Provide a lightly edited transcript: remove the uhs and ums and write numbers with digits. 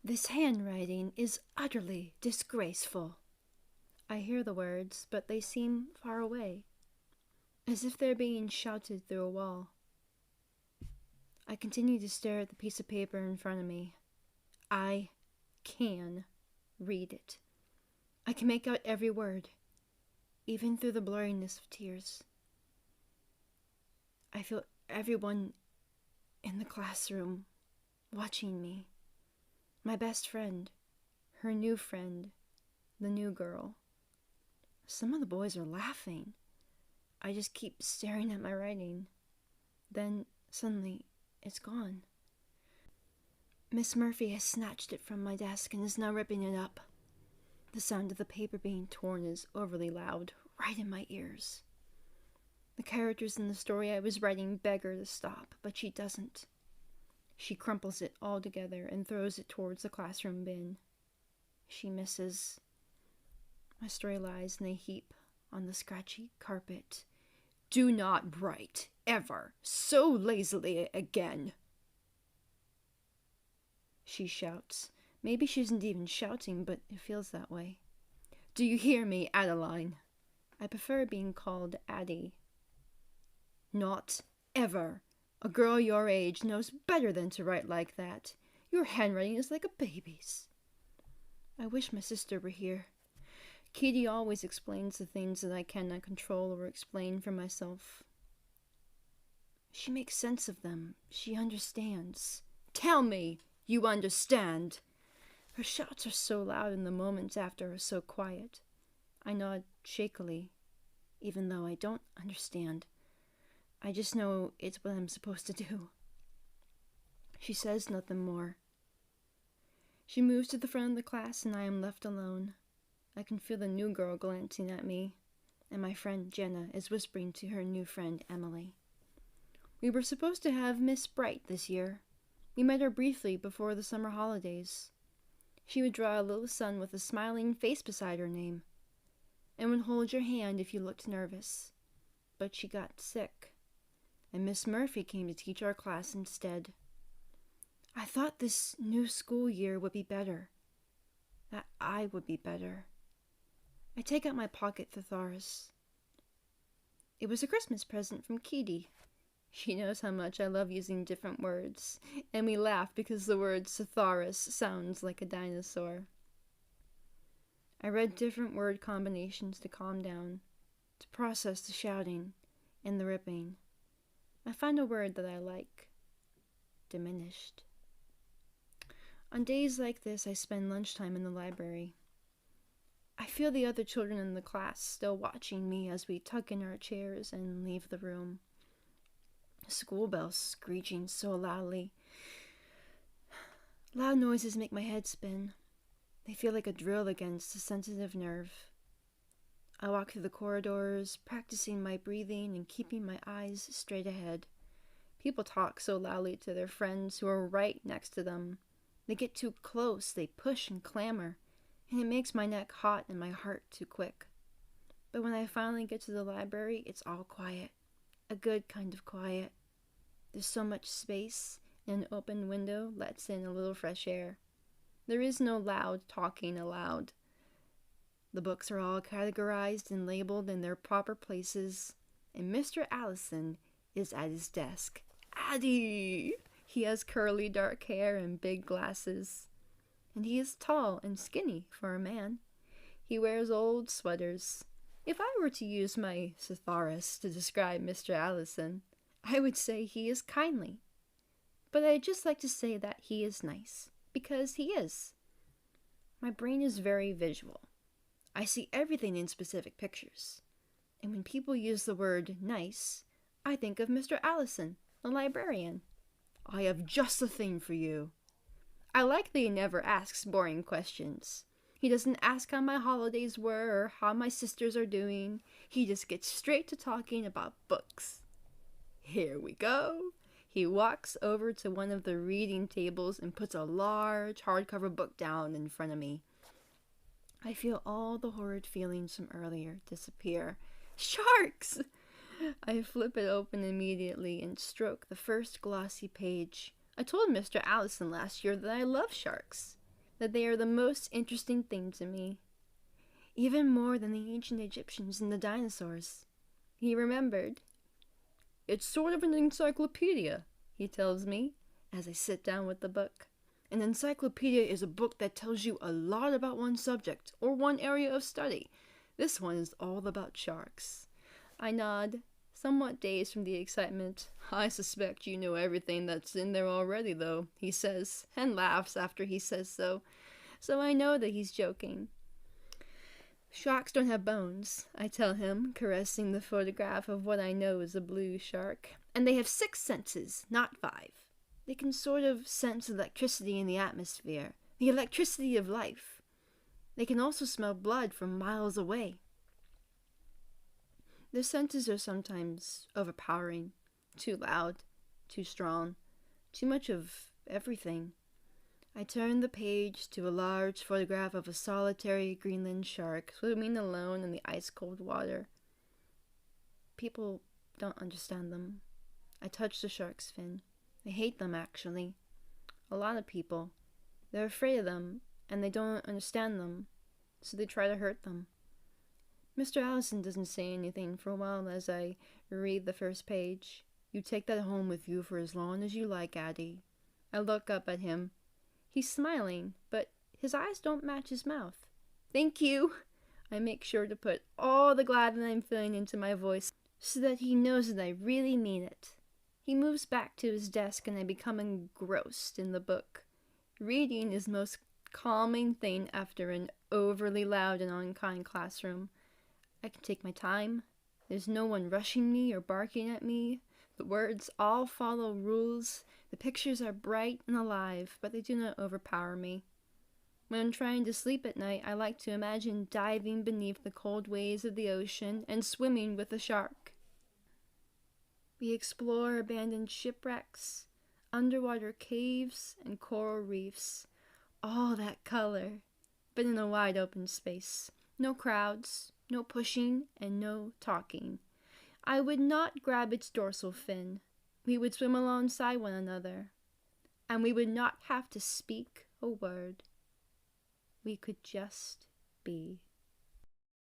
This handwriting is utterly disgraceful. I hear the words, but they seem far away, as if they're being shouted through a wall. I continue to stare at the piece of paper in front of me. I can read it. I can make out every word, even through the blurriness of tears. I feel everyone in the classroom watching me. My best friend, her new friend, the new girl. Some of the boys are laughing. I just keep staring at my writing. Then, suddenly, it's gone. Miss Murphy has snatched it from my desk and is now ripping it up. The sound of the paper being torn is overly loud, right in my ears. The characters in the story I was writing beg her to stop, but she doesn't. She crumples it all together and throws it towards the classroom bin. She misses. My story lies in a heap on the scratchy carpet. Do not write, ever, so lazily again, she shouts. Maybe she isn't even shouting, but it feels that way. Do you hear me, Adeline? I prefer being called Addie. Not ever. A girl your age knows better than to write like that. Your handwriting is like a baby's. I wish my sister were here. Kitty always explains the things that I cannot control or explain for myself. She makes sense of them. She understands. Tell me you understand. Her shouts are so loud and the moments after are so quiet. I nod shakily, even though I don't understand. I just know it's what I'm supposed to do. She says nothing more. She moves to the front of the class and I am left alone. I can feel the new girl glancing at me, and my friend Jenna is whispering to her new friend Emily. We were supposed to have Miss Bright this year. We met her briefly before the summer holidays. She would draw a little sun with a smiling face beside her name, and would hold your hand if you looked nervous. But she got sick, and Miss Murphy came to teach our class instead. I thought this new school year would be better, that I would be better. I take out my pocket thesaurus. It was a Christmas present from Kitty. She knows how much I love using different words, and we laugh because the word thesaurus sounds like a dinosaur. I read different word combinations to calm down, to process the shouting and the ripping. I find a word that I like. Diminished. On days like this, I spend lunchtime in the library. I feel the other children in the class still watching me as we tuck in our chairs and leave the room. School bells screeching so loudly. Loud noises make my head spin. They feel like a drill against a sensitive nerve. I walk through the corridors, practicing my breathing and keeping my eyes straight ahead. People talk so loudly to their friends who are right next to them. They get too close, they push and clamor, and it makes my neck hot and my heart too quick. But when I finally get to the library, it's all quiet. A good kind of quiet. There's so much space, and an open window lets in a little fresh air. There is no loud talking aloud. The books are all categorized and labeled in their proper places, and Mr. Allison is at his desk. Addie! He has curly dark hair and big glasses, and he is tall and skinny for a man. He wears old sweaters. If I were to use my thesaurus to describe Mr. Allison, I would say he is kindly. But I'd just like to say that he is nice, because he is. My brain is very visual. I see everything in specific pictures. And when people use the word nice, I think of Mr. Allison, the librarian. I have just the thing for you. I like that he never asks boring questions. He doesn't ask how my holidays were or how my sisters are doing. He just gets straight to talking about books. Here we go. He walks over to one of the reading tables and puts a large hardcover book down in front of me. I feel all the horrid feelings from earlier disappear. Sharks! I flip it open immediately and stroke the first glossy page. I told Mr. Allison last year that I love sharks. that they are the most interesting thing to me, even more than the ancient Egyptians and the dinosaurs. He remembered. It's sort of an encyclopedia, he tells me, as I sit down with the book. An encyclopedia is a book that tells you a lot about one subject or one area of study. This one is all about sharks. I nod, somewhat dazed from the excitement. I suspect you know everything that's in there already, though, he says, and laughs after he says so. So I know that he's joking. Sharks don't have bones, I tell him, caressing the photograph of what I know is a blue shark. And they have 6 senses, not 5. They can sort of sense electricity in the atmosphere, the electricity of life. They can also smell blood from miles away. Their senses are sometimes overpowering, too loud, too strong, too much of everything. I turn the page to a large photograph of a solitary Greenland shark swimming alone in the ice-cold water. People don't understand them. I touch the shark's fin. They hate them, actually. A lot of people. They're afraid of them, and they don't understand them, so they try to hurt them. Mr. Allison doesn't say anything for a while as I read the first page. You take that home with you for as long as you like, Addie. I look up at him. He's smiling, but his eyes don't match his mouth. Thank you. I make sure to put all the glad that I'm feeling into my voice so that he knows that I really mean it. He moves back to his desk and I become engrossed in the book. Reading is the most calming thing after an overly loud and unkind classroom. I can take my time. There's no one rushing me or barking at me. The words all follow rules. The pictures are bright and alive, but they do not overpower me. When I'm trying to sleep at night, I like to imagine diving beneath the cold waves of the ocean and swimming with a shark. We explore abandoned shipwrecks, underwater caves, and coral reefs. All that color, but in a wide open space. No crowds, no pushing, and no talking. I would not grab its dorsal fin. We would swim alongside one another, and we would not have to speak a word. We could just be.